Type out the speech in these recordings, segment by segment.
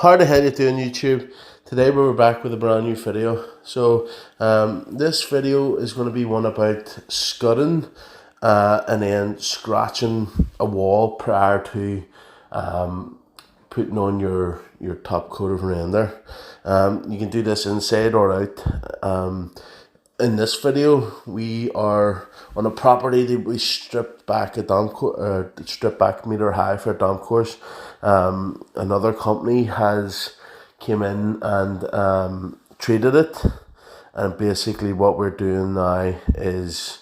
Hard to head you doing YouTube. Today we're back with a brand new video. So this video is going to be one about scudding and then scratching a wall prior to putting on your top coat of render. You can do this inside or out. In this video, we are on a property that we stripped back a stripped back meter high for a dump course. Another company has came in and treated it, and basically what we're doing now is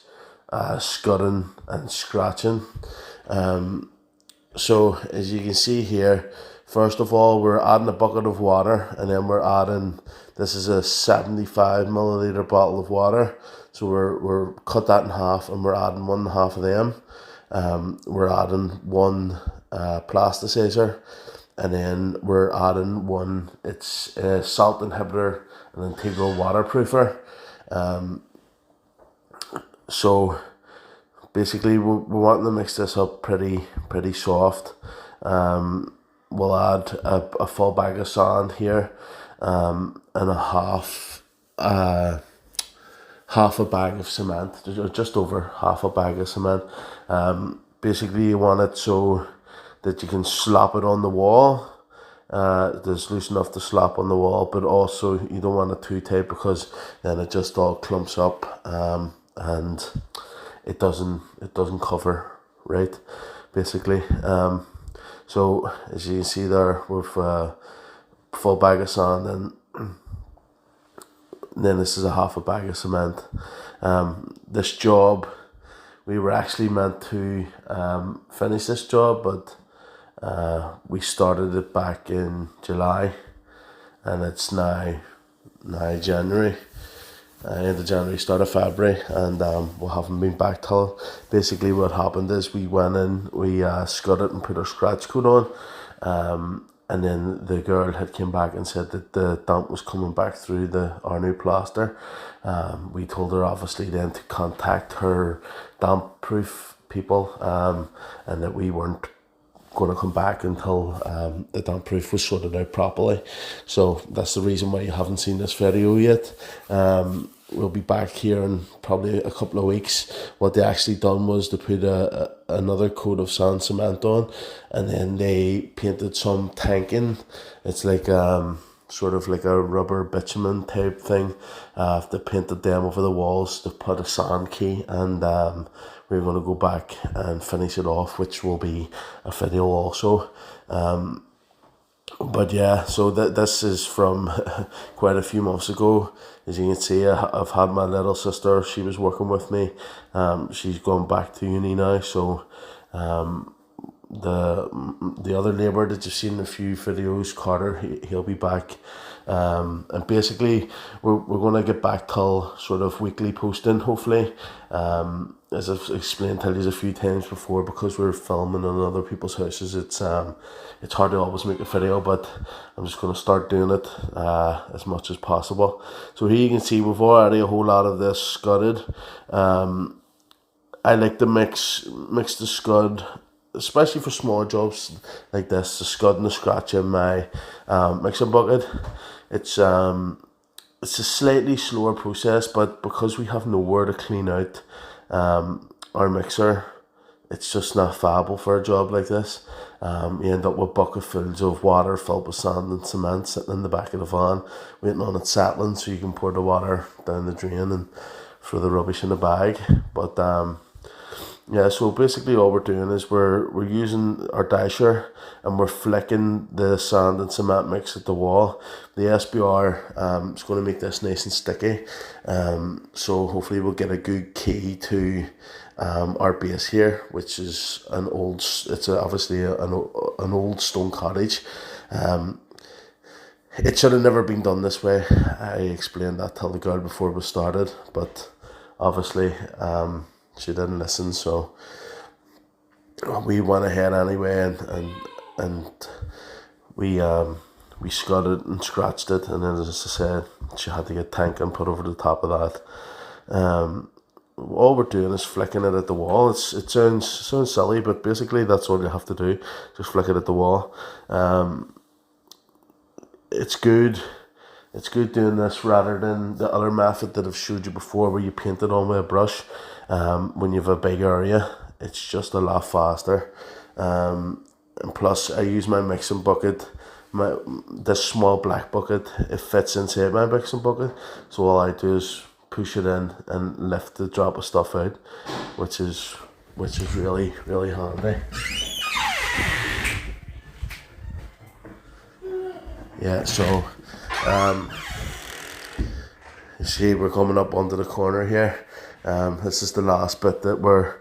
scudding and scratching. So as you can see here, first of all, we're adding a bucket of water, and then we're adding, this is a 75 milliliter bottle of water. So we're cut that in half, and we're adding 1.5 of them. We're adding one plasticizer, and then we're adding one, it's a salt inhibitor, an integral waterproofer. So basically we want to mix this up pretty soft. We'll add a full bag of sand here, and a half a bag of cement, just over half a bag of cement. Basically you want it so that you can slap it on the wall. There's loose enough to slap on the wall, but also you don't want it too tight, because then it just all clumps up, and it doesn't cover right, basically. So as you can see there, we've a full bag of sand, and then this is a half a bag of cement. This job, we were actually meant to finish this job, but we started it back in July, and it's now January, end of January, start of February, and we haven't been back till. Basically what happened is we went in, we scudded and put our scratch coat on, and then the girl had came back and said that the damp was coming back through our new plaster. We told her obviously then to contact her damp proof people, and that we weren't going to come back until the damp proof was sorted out properly. So that's the reason why you haven't seen this video yet. We'll be back here in probably a couple of weeks. What they actually done was to put another coat of sand cement on, and then they painted some tanking. It's like sort of like a rubber bitumen type thing. They painted them over the walls to put a sand key, and we're going to go back and finish it off, which will be a video also. But yeah, so this is from quite a few months ago. As you can see, I've had my little sister, she was working with me. She's gone back to uni now, so the other labourer that you've seen in a few videos, Carter, he'll be back. And basically we're going to get back till sort of weekly posting, hopefully. As I've explained to you a few times before, because we're filming on other people's houses, it's hard to always make a video, but I'm just going to start doing it as much as possible. So here you can see we've already a whole lot of this scudded. I like to mix the scud, especially for small jobs like this, the scud and the scratch in my mixing bucket. It's a slightly slower process, but because we have nowhere to clean out our mixer, it's just not viable for a job like this. You end up with bucketfuls of water filled with sand and cement sitting in the back of the van, waiting on it settling so you can pour the water down the drain and throw the rubbish in the bag. But yeah, so basically all we're doing is we're using our disher, and we're flicking the sand and cement mix at the wall. The SBR is going to make this nice and sticky, so hopefully we'll get a good key to our base here, which is obviously an old stone cottage. It should have never been done this way. I explained that to the girl before we started, but obviously she didn't listen, so we went ahead anyway, and we scudded and scratched it, and then, as I said, she had to get tank and put over the top of that. All we're doing is flicking it at the wall. It sounds silly, but basically that's all you have to do, just flick it at the wall. it's good. It's good doing this rather than the other method that I've showed you before, where you paint it on with a brush. When you have a big area, it's just a lot faster. And plus, I use my mixing bucket. This small black bucket, it fits inside my mixing bucket. So all I do is push it in and lift the drop of stuff out, which is really handy. Yeah, so you see we're coming up onto the corner here. This is the last bit that we're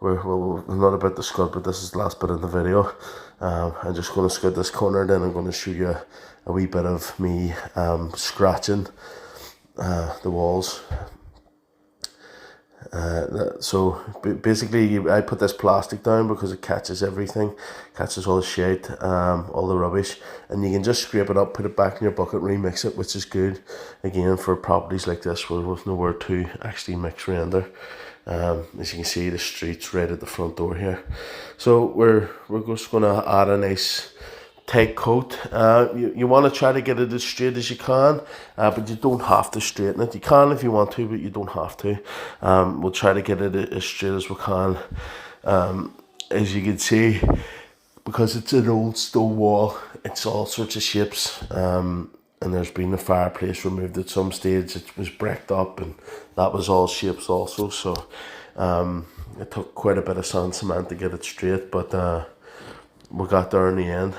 not about the scud, but this is the last bit of the video. I'm just going to scud this corner, then I'm going to show you a wee bit of me scratching the walls. So basically I put this plastic down because it catches everything, catches all the shit, all the rubbish, and you can just scrape it up, put it back in your bucket, remix it, which is good again for properties like this where there's nowhere to actually mix render. As you can see, the street's right at the front door here, so we're just going to add a nice tight coat. You want to try to get it as straight as you can, but you don't have to straighten it. You can if you want to, but you don't have to. We'll try to get it as straight as we can. As you can see, because it's an old stone wall, it's all sorts of shapes, and there's been a fireplace removed at some stage. It was bricked up, and that was all shapes also, so it took quite a bit of sand cement to get it straight, but we got there in the end.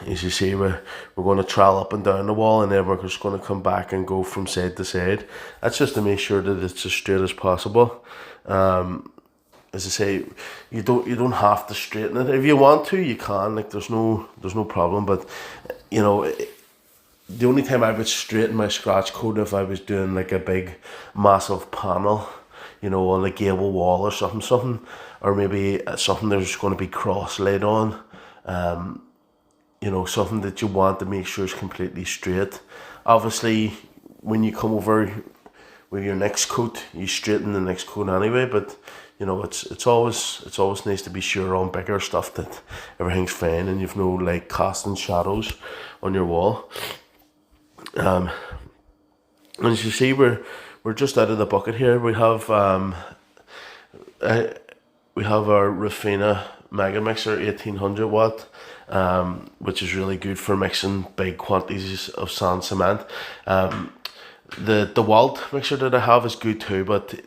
As you see, we're going to trowel up and down the wall, and then we're just going to come back and go from side to side. That's just to make sure that it's as straight as possible. As I say, you don't have to straighten it. If you want to, you can. Like there's no problem. But you know, the only time I would straighten my scratch code if I was doing like a big massive panel, you know, on a gable wall or something, or maybe something there's going to be cross laid on. You know, something that you want to make sure is completely straight. Obviously, when you come over with your next coat, you straighten the next coat anyway. But you know, it's always nice to be sure on bigger stuff that everything's fine and you've no like casting shadows on your wall. And as you see, we're just out of the bucket here. We have our Rafina Mega Mixer 1800 watt, which is really good for mixing big quantities of sand cement. The Walt mixer that I have is good too, but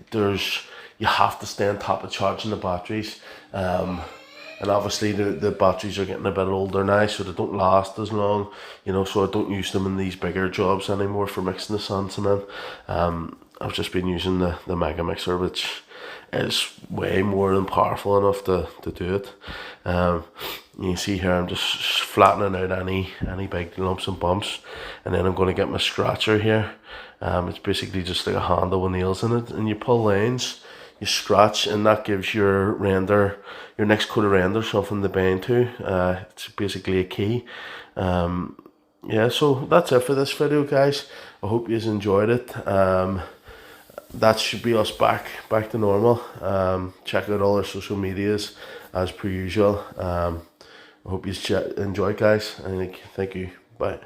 you have to stay on top of charging the batteries, and obviously the batteries are getting a bit older now, so they don't last as long, you know, so I don't use them in these bigger jobs anymore for mixing the sand cement. I've just been using the Mega Mixer, which is way more than powerful enough to do it. You can see here I'm just flattening out any big lumps and bumps, and then I'm going to get my scratcher here. It's basically just like a handle with nails in it, and you pull lines, you scratch, and that gives your next coat of render something to bind to. It's basically a key. Yeah, so that's it for this video, guys. I hope you enjoyed it. That should be us back to normal. Check out all our social medias as per usual. I hope you enjoy, guys, and thank you. Bye.